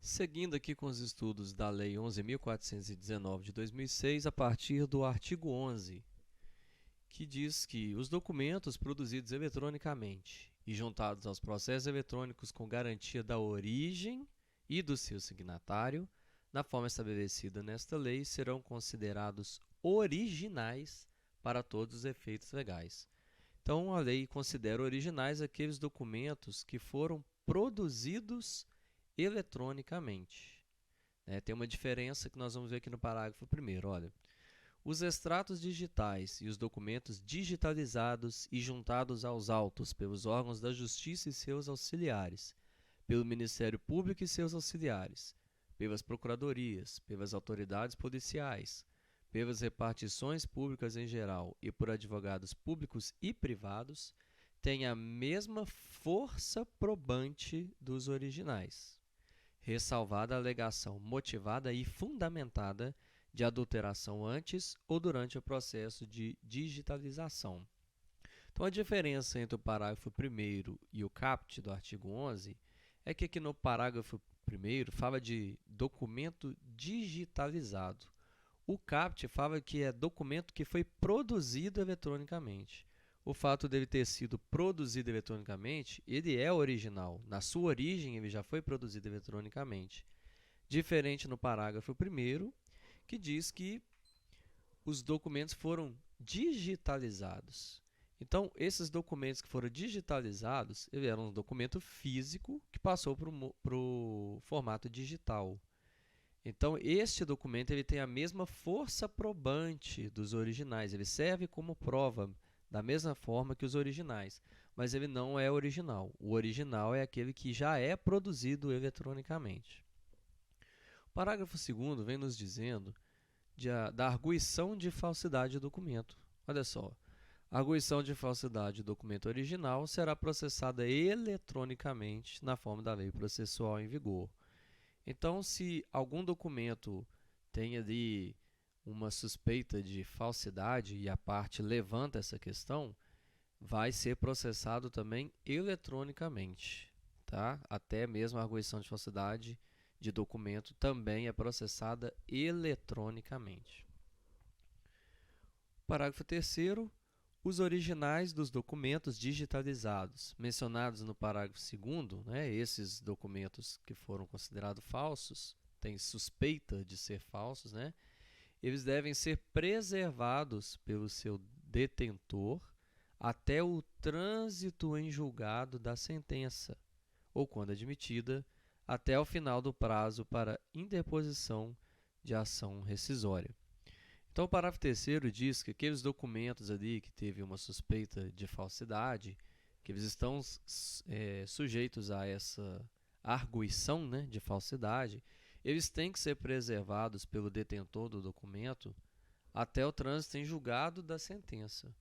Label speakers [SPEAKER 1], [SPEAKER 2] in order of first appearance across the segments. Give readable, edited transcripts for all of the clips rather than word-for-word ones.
[SPEAKER 1] Seguindo aqui com os estudos da Lei 11.419 de 2006, a partir do artigo 11, que diz que os documentos produzidos eletronicamente e juntados aos processos eletrônicos com garantia da origem e do seu signatário, na forma estabelecida nesta lei, serão considerados originais para todos os efeitos legais. Então, a lei considera originais aqueles documentos que foram produzidos eletronicamente. Tem uma diferença que nós vamos ver aqui no parágrafo 1º. Olha, os extratos digitais e os documentos digitalizados e juntados aos autos pelos órgãos da Justiça e seus auxiliares, pelo Ministério Público e seus auxiliares, pelas procuradorias, pelas autoridades policiais, pelas repartições públicas em geral e por advogados públicos e privados, têm a mesma força probante dos originais, ressalvada a alegação motivada e fundamentada de adulteração antes ou durante o processo de digitalização. Então, a diferença entre o parágrafo 1º e o caput do artigo 11 é que aqui no parágrafo 1º fala de documento digitalizado. O caput fala que é documento que foi produzido eletronicamente. O fato dele ter sido produzido eletronicamente, ele é original. Na sua origem, ele já foi produzido eletronicamente. Diferente no parágrafo 1º, que diz que os documentos foram digitalizados. Então, esses documentos que foram digitalizados, ele era um documento físico que passou para o formato digital. Então, este documento ele tem a mesma força probante dos originais. Ele serve como prova da mesma forma que os originais, mas ele não é original. O original é aquele que já é produzido eletronicamente. O parágrafo 2º vem nos dizendo da arguição de falsidade do documento. Olha só, a arguição de falsidade do documento original será processada eletronicamente na forma da lei processual em vigor. Então, se algum documento tem ali uma suspeita de falsidade e a parte levanta essa questão, vai ser processado também eletronicamente, tá? Até mesmo a arguição de falsidade de documento também é processada eletronicamente. Parágrafo 3º. Os originais dos documentos digitalizados mencionados no parágrafo 2º, esses documentos que foram considerados falsos, têm suspeita de ser falsos, eles devem ser preservados pelo seu detentor até o trânsito em julgado da sentença, ou, quando admitida, até o final do prazo para interposição de ação rescisória. Então, o parágrafo 3º diz que aqueles documentos ali que teve uma suspeita de falsidade, que eles estão sujeitos a essa arguição de falsidade, eles têm que ser preservados pelo detentor do documento até o trânsito em julgado da sentença.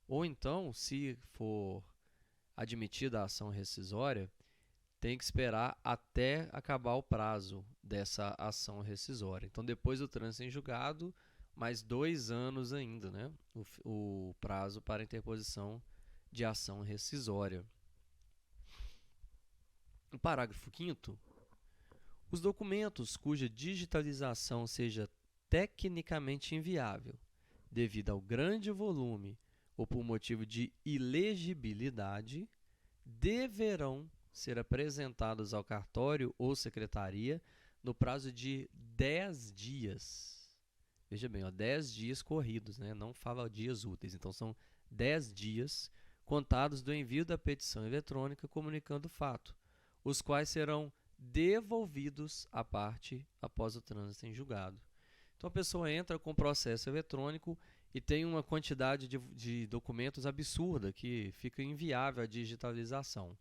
[SPEAKER 1] Ou então, se for admitida a ação rescisória, tem que esperar até acabar o prazo dessa ação rescisória. Então, depois do trânsito em julgado, mais 2 anos ainda, o prazo para interposição de ação rescisória. No parágrafo 5º, os documentos cuja digitalização seja tecnicamente inviável, devido ao grande volume ou por motivo de ilegibilidade, deverão ser apresentados ao cartório ou secretaria no prazo de 10 dias. Veja bem, 10 dias corridos, não fala dias úteis. Então, são 10 dias contados do envio da petição eletrônica comunicando o fato, os quais serão devolvidos à parte após o trânsito em julgado. Então, a pessoa entra com processo eletrônico e tem uma quantidade de documentos absurda que fica inviável a digitalização.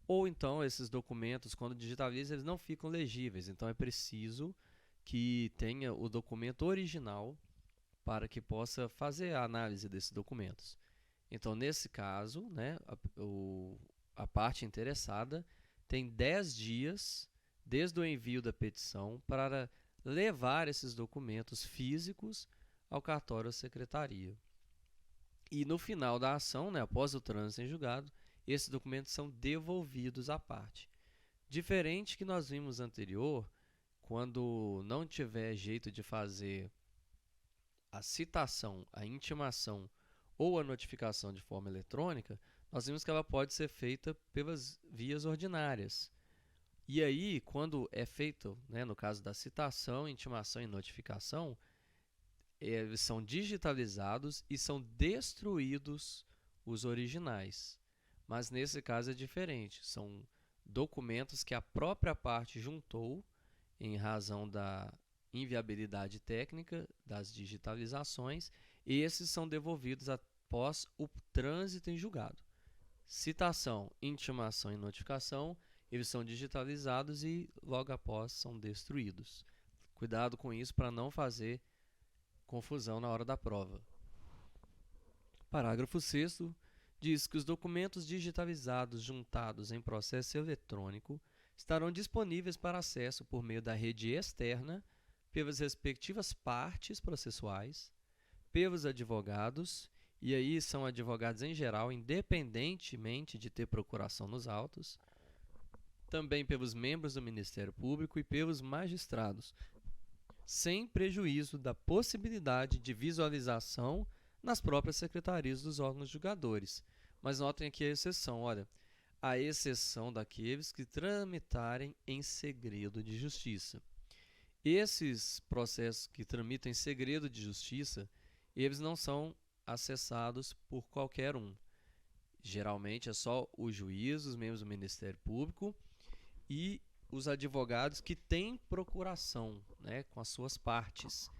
[SPEAKER 1] Ou então, esses documentos, quando digitaliza, eles não ficam legíveis. Então, é preciso que tenha o documento original para que possa fazer a análise desses documentos. Então, nesse caso, a parte interessada tem 10 dias desde o envio da petição para levar esses documentos físicos ao cartório ou secretaria. E no final da ação, após o trânsito em julgado, esses documentos são devolvidos à parte. Diferente que nós vimos anterior, quando não tiver jeito de fazer a citação, a intimação ou a notificação de forma eletrônica, nós vimos que ela pode ser feita pelas vias ordinárias. E aí, quando é feito, né, no caso da citação, intimação e notificação, eles são digitalizados e são destruídos os originais. Mas nesse caso é diferente, são documentos que a própria parte juntou em razão da inviabilidade técnica das digitalizações, e esses são devolvidos após o trânsito em julgado. Citação, intimação e notificação, eles são digitalizados e logo após são destruídos. Cuidado com isso para não fazer confusão na hora da prova. Parágrafo 6º diz que os documentos digitalizados juntados em processo eletrônico estarão disponíveis para acesso por meio da rede externa pelas respectivas partes processuais, pelos advogados, e aí são advogados em geral, independentemente de ter procuração nos autos, também pelos membros do Ministério Público e pelos magistrados, sem prejuízo da possibilidade de visualização nas próprias secretarias dos órgãos julgadores. Mas notem aqui a exceção, olha, a exceção daqueles que tramitarem em segredo de justiça. Esses processos que tramitam em segredo de justiça, eles não são acessados por qualquer um. Geralmente é só o juiz, os membros do Ministério Público e os advogados que têm procuração, né, com as suas partes.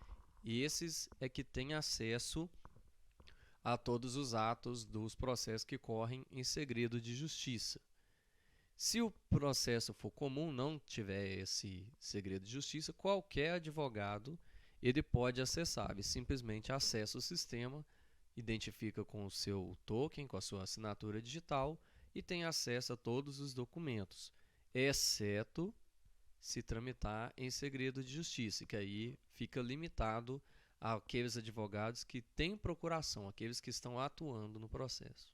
[SPEAKER 1] E esses é que têm acesso a todos os atos dos processos que correm em segredo de justiça. Se o processo for comum, não tiver esse segredo de justiça, qualquer advogado ele pode acessar. Ele simplesmente acessa o sistema, identifica com o seu token, com a sua assinatura digital e tem acesso a todos os documentos, exceto se tramitar em segredo de justiça, que aí fica limitado àqueles advogados que têm procuração, aqueles que estão atuando no processo.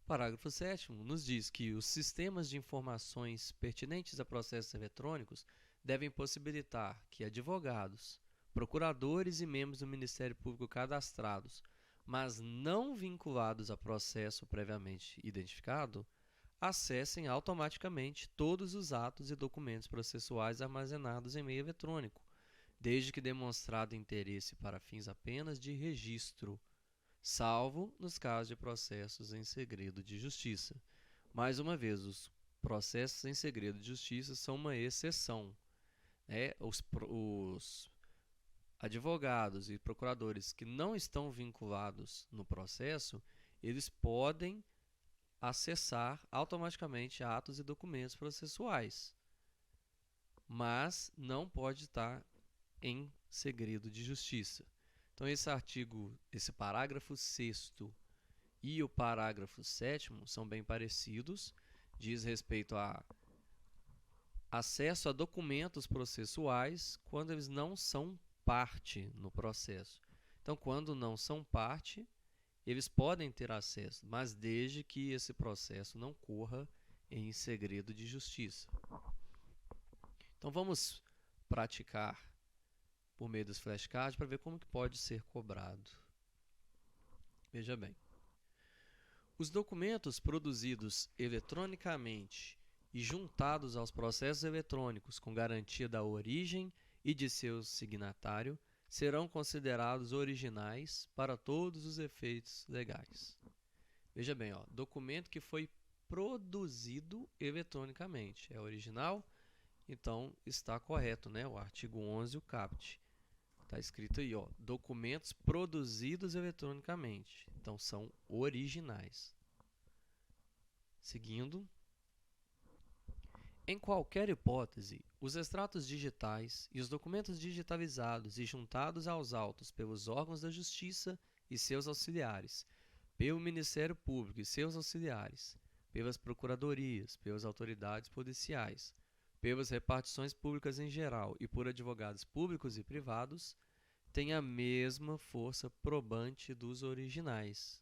[SPEAKER 1] O parágrafo 7º nos diz que os sistemas de informações pertinentes a processos eletrônicos devem possibilitar que advogados, procuradores e membros do Ministério Público cadastrados, mas não vinculados a processo previamente identificado, acessem automaticamente todos os atos e documentos processuais armazenados em meio eletrônico, desde que demonstrado interesse para fins apenas de registro, salvo nos casos de processos em segredo de justiça. Mais uma vez, os processos em segredo de justiça são uma exceção, né? Os advogados e procuradores que não estão vinculados no processo, eles podem acessar automaticamente atos e documentos processuais, mas não pode estar em segredo de justiça. Então esse parágrafo 6º e o parágrafo 7º são bem parecidos, diz respeito a acesso a documentos processuais quando eles não são parte no processo. Então, quando não são parte, eles podem ter acesso, mas desde que esse processo não corra em segredo de justiça. Então, vamos praticar por meio dos flashcards para ver como que pode ser cobrado. Veja bem. Os documentos produzidos eletronicamente e juntados aos processos eletrônicos com garantia da origem e de seu signatário serão considerados originais para todos os efeitos legais. Veja bem, ó, documento que foi produzido eletronicamente é original, então está correto, né? O artigo 11, o caput. Está escrito aí, ó, documentos produzidos eletronicamente, então são originais. Seguindo. Em qualquer hipótese, os extratos digitais e os documentos digitalizados e juntados aos autos pelos órgãos da Justiça e seus auxiliares, pelo Ministério Público e seus auxiliares, pelas procuradorias, pelas autoridades policiais, pelas repartições públicas em geral e por advogados públicos e privados, têm a mesma força probante dos originais.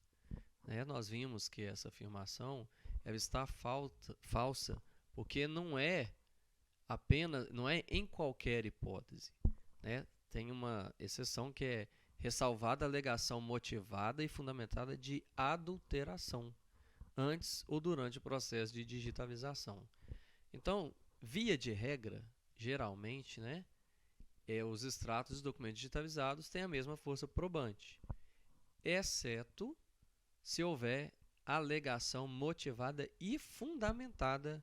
[SPEAKER 1] Nós vimos que essa afirmação ela está falsa, porque não é apenas, não é em qualquer hipótese, né? Tem uma exceção que é ressalvada a alegação motivada e fundamentada de adulteração antes ou durante o processo de digitalização. Então, via de regra, geralmente, né, os extratos dos documentos digitalizados têm a mesma força probante, exceto se houver alegação motivada e fundamentada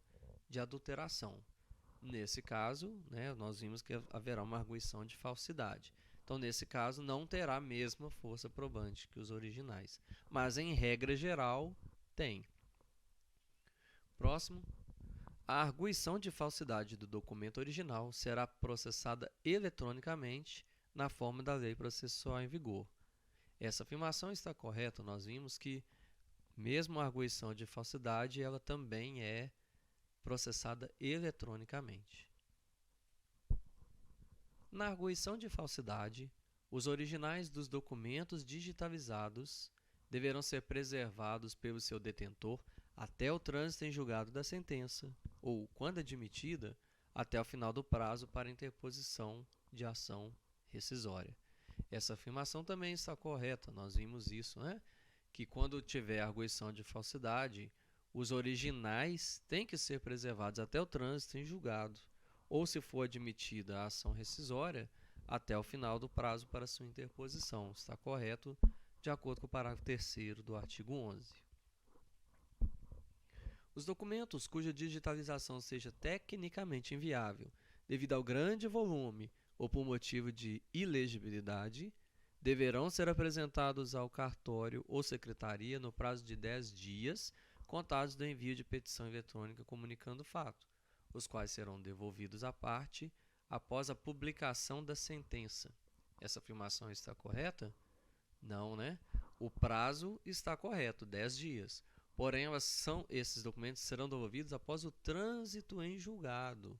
[SPEAKER 1] de adulteração. Nesse caso, né, nós vimos que haverá uma arguição de falsidade. Então, nesse caso, não terá a mesma força probante que os originais. Mas, em regra geral, tem. Próximo. A arguição de falsidade do documento original será processada eletronicamente na forma da lei processual em vigor. Essa afirmação está correta. Nós vimos que, mesmo a arguição de falsidade, ela também é processada eletronicamente. Na arguição de falsidade, os originais dos documentos digitalizados deverão ser preservados pelo seu detentor até o trânsito em julgado da sentença, ou, quando admitida, até o final do prazo para interposição de ação rescisória. Essa afirmação também está correta, nós vimos isso, né? Que quando tiver arguição de falsidade, os originais têm que ser preservados até o trânsito em julgado, ou, se for admitida a ação rescisória, até o final do prazo para sua interposição. Está correto, de acordo com o parágrafo 3º do artigo 11. Os documentos cuja digitalização seja tecnicamente inviável, devido ao grande volume ou por motivo de ilegibilidade, deverão ser apresentados ao cartório ou secretaria no prazo de 10 dias, contados do envio de petição eletrônica comunicando o fato, os quais serão devolvidos à parte após a publicação da sentença. Essa afirmação está correta? Não, né? O prazo está correto, 10 dias. Porém, esses documentos serão devolvidos após o trânsito em julgado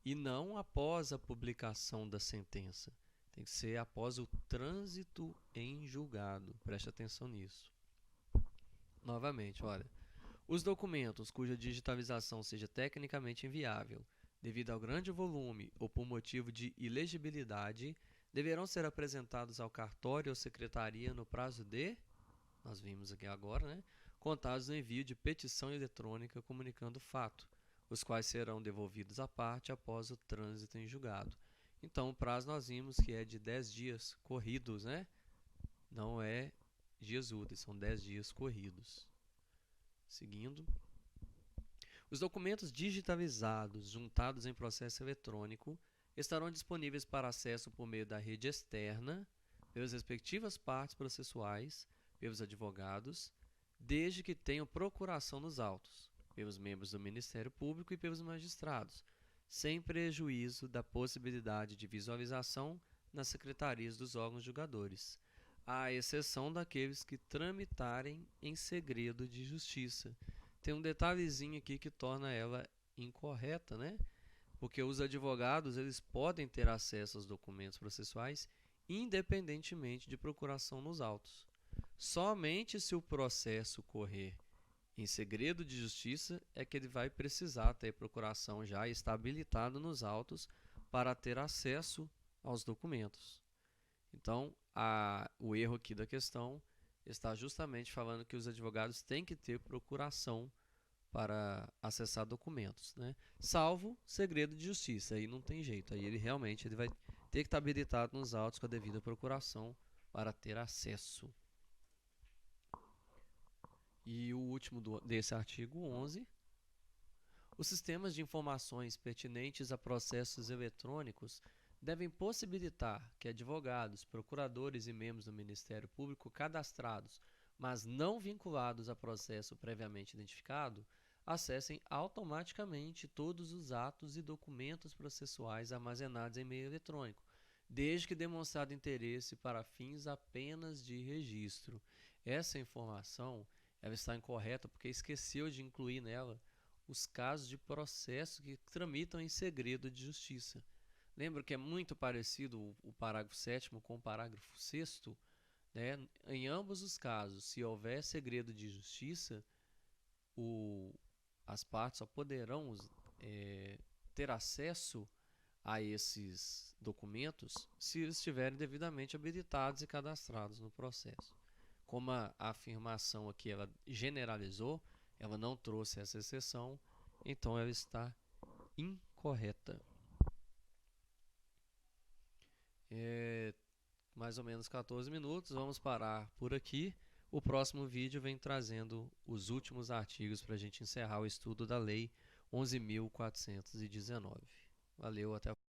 [SPEAKER 1] e não após a publicação da sentença. Tem que ser após o trânsito em julgado. Preste atenção nisso. Novamente, olha. Os documentos cuja digitalização seja tecnicamente inviável, devido ao grande volume ou por motivo de ilegibilidade, deverão ser apresentados ao cartório ou secretaria no prazo de, nós vimos aqui agora, né, contados no envio de petição eletrônica comunicando o fato, os quais serão devolvidos à parte após o trânsito em julgado. Então, o prazo nós vimos que é de 10 dias corridos, né? Não é dias úteis, são 10 dias corridos. Seguindo. Os documentos digitalizados juntados em processo eletrônico estarão disponíveis para acesso por meio da rede externa, pelas respectivas partes processuais, pelos advogados, desde que tenham procuração nos autos, pelos membros do Ministério Público e pelos magistrados, sem prejuízo da possibilidade de visualização nas secretarias dos órgãos julgadores, à exceção daqueles que tramitarem em segredo de justiça. Tem um detalhezinho aqui que torna ela incorreta, né? Porque os advogados eles podem ter acesso aos documentos processuais independentemente de procuração nos autos. Somente se o processo correr em segredo de justiça é que ele vai precisar ter procuração já estabilitada nos autos para ter acesso aos documentos. Então, o erro aqui da questão está justamente falando que os advogados têm que ter procuração para acessar documentos, né? Salvo segredo de justiça, aí não tem jeito, aí ele realmente vai ter que estar habilitado nos autos com a devida procuração para ter acesso. E o último desse artigo 11, os sistemas de informações pertinentes a processos eletrônicos devem possibilitar que advogados, procuradores e membros do Ministério Público cadastrados, mas não vinculados a processo previamente identificado, acessem automaticamente todos os atos e documentos processuais armazenados em meio eletrônico, desde que demonstrado interesse para fins apenas de registro. Essa informação ela está incorreta porque esqueceu de incluir nela os casos de processo que tramitam em segredo de justiça. Lembra que é muito parecido o parágrafo 7º com o parágrafo 6º? Né? Em ambos os casos, se houver segredo de justiça, as partes só poderão ter acesso a esses documentos se eles estiverem devidamente habilitados e cadastrados no processo. Como a afirmação aqui ela generalizou, ela não trouxe essa exceção, então ela está incorreta. Mais ou menos 14 minutos, vamos parar por aqui. O próximo vídeo vem trazendo os últimos artigos para a gente encerrar o estudo da Lei 11.419. Valeu, até a próxima.